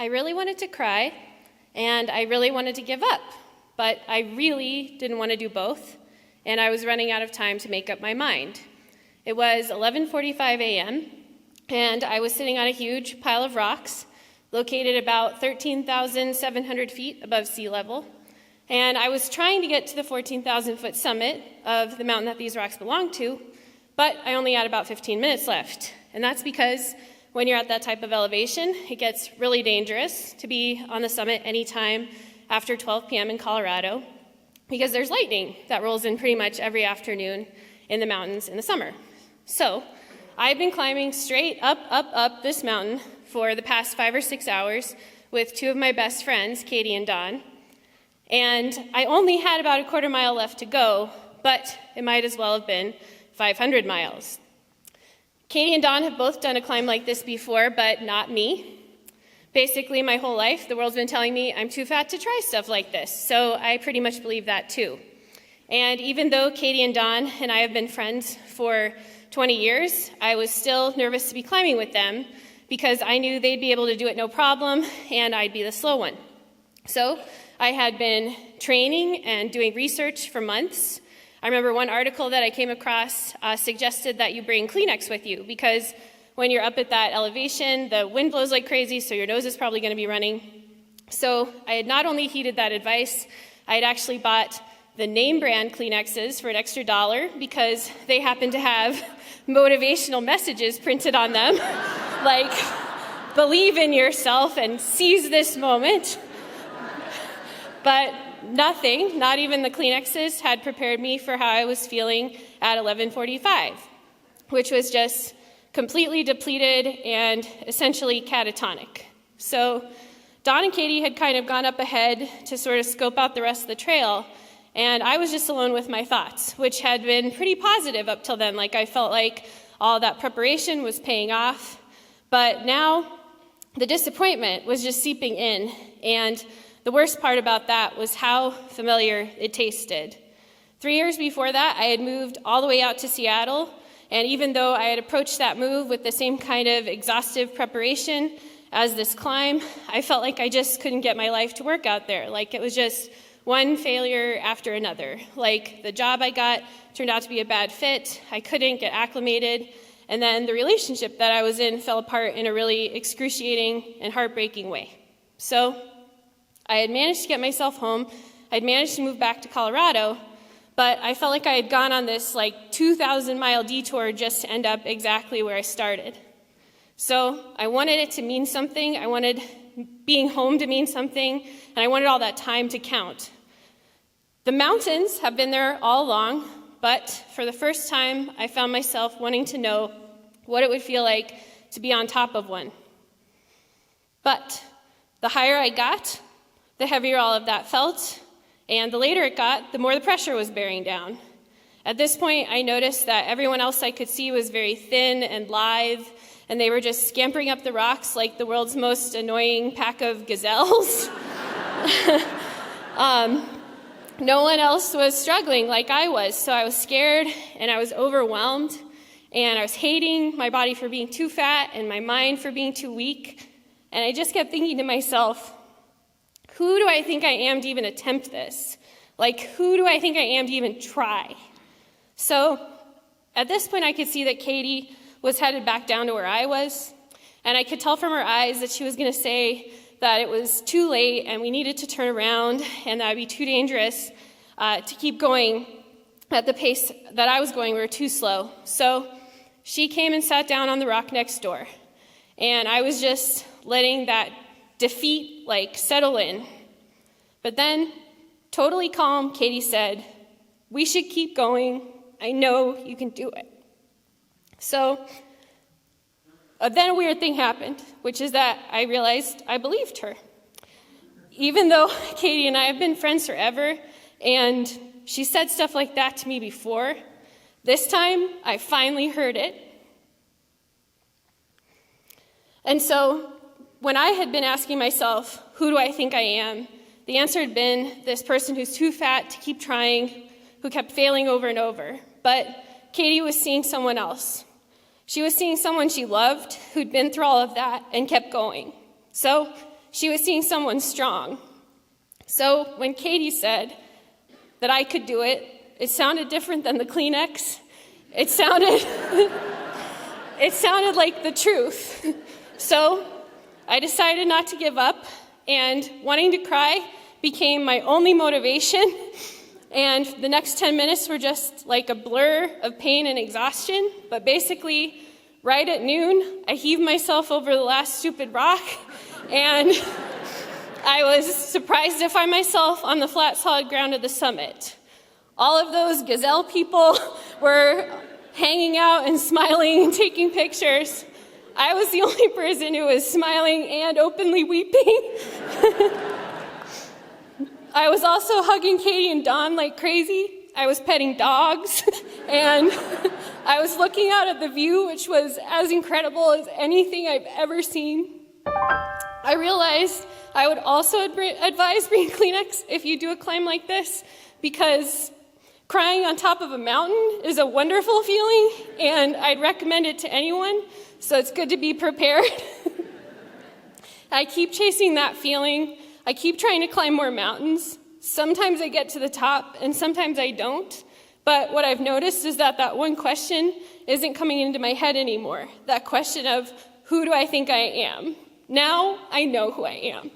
I really wanted to cry, and I really wanted to give up, but I really didn't want to do both, and I was running out of time to make up my mind. It was 11:45 a.m., and I was sitting on a huge pile of rocks located about 13,700 feet above sea level, and I was trying to get to the 14,000-foot summit of the mountain that these rocks belong to, but I only had about 15 minutes left, and that's because when you're at that type of elevation, it gets really dangerous to be on the summit anytime after 12 p.m. in Colorado because there's lightning that rolls in pretty much every afternoon in the mountains in the summer. So I've been climbing straight up this mountain for the past 5 or 6 hours with two of my best friends, Katie and Dawn, and I only had about a quarter mile left to go, but it might as well have been 500 miles. Katie and Dawn have both done a climb like this before, but not me. Basically, my whole life, the world's been telling me I'm too fat to try stuff like this, so I pretty much believe that too. And even though Katie and Dawn and I have been friends for 20 years, I was still nervous to be climbing with them because I knew they'd be able to do it no problem, and I'd be the slow one. So I had been training and doing research for months. I remember one article that I came across suggested that you bring Kleenex with you because when you're up at that elevation, the wind blows like crazy, so your nose is probably going to be running. So I had not only heeded that advice, I had actually bought the name brand Kleenexes for an extra $1 because they happen to have motivational messages printed on them, like, believe in yourself and seize this moment. But nothing, not even the Kleenexes, had prepared me for how I was feeling at 11:45, which was just completely depleted and essentially catatonic. So Dawn and Katie had kind of gone up ahead to sort of scope out the rest of the trail, and I was just alone with my thoughts, which had been pretty positive up till then. Like, I felt like all that preparation was paying off, but now the disappointment was just seeping in, and the worst part about that was how familiar it tasted. 3 years before that, I had moved all the way out to Seattle, and even though I had approached that move with the same kind of exhaustive preparation as this climb, I felt like I just couldn't get my life to work out there. Like, it was just one failure after another. Like, the job I got turned out to be a bad fit, I couldn't get acclimated, and then the relationship that I was in fell apart in a really excruciating and heartbreaking way. So I had managed to get myself home, I'd managed to move back to Colorado, but I felt like I had gone on this 2,000-mile detour just to end up exactly where I started. So I wanted it to mean something, I wanted being home to mean something, and I wanted all that time to count. The mountains have been there all along, but for the first time, I found myself wanting to know what it would feel like to be on top of one. But the higher I got, the heavier all of that felt, and the later it got, the more the pressure was bearing down. At this point, I noticed that everyone else I could see was very thin and lithe, and they were just scampering up the rocks like the world's most annoying pack of gazelles. No one else was struggling like I was, so I was scared, and I was overwhelmed, and I was hating my body for being too fat and my mind for being too weak, and I just kept thinking to myself, who do I think I am to even attempt this? Who do I think I am to even try? So at this point, I could see that Katie was headed back down to where I was, and I could tell from her eyes that she was going to say that it was too late and we needed to turn around and that would be too dangerous to keep going at the pace that I was going. We were too slow. So she came and sat down on the rock next door, and I was just letting that defeat settle in. But then, totally calm, Katie said, "We should keep going. I know you can do it." So then a weird thing happened, which is that I realized I believed her. Even though Katie and I have been friends forever, and she said stuff like that to me before, this time I finally heard it. And so when I had been asking myself, who do I think I am? The answer had been this person who's too fat to keep trying, who kept failing over and over. But Katie was seeing someone else. She was seeing someone she loved who'd been through all of that and kept going. So she was seeing someone strong. So when Katie said that I could do it, it sounded different than the Kleenex. It sounded like the truth. So I decided not to give up, and wanting to cry became my only motivation. And the next 10 minutes were just like a blur of pain and exhaustion. But basically, right at noon, I heaved myself over the last stupid rock, and I was surprised to find myself on the flat, solid ground of the summit. All of those gazelle people were hanging out and smiling and taking pictures. I was the only person who was smiling and openly weeping. I was also hugging Katie and Dawn like crazy. I was petting dogs, and I was looking out at the view, which was as incredible as anything I've ever seen. I realized I would also advise bringing Kleenex if you do a climb like this, because crying on top of a mountain is a wonderful feeling, and I'd recommend it to anyone, so it's good to be prepared. I keep chasing that feeling. I keep trying to climb more mountains. Sometimes I get to the top, and sometimes I don't. But what I've noticed is that one question isn't coming into my head anymore. That question of, who do I think I am? Now I know who I am.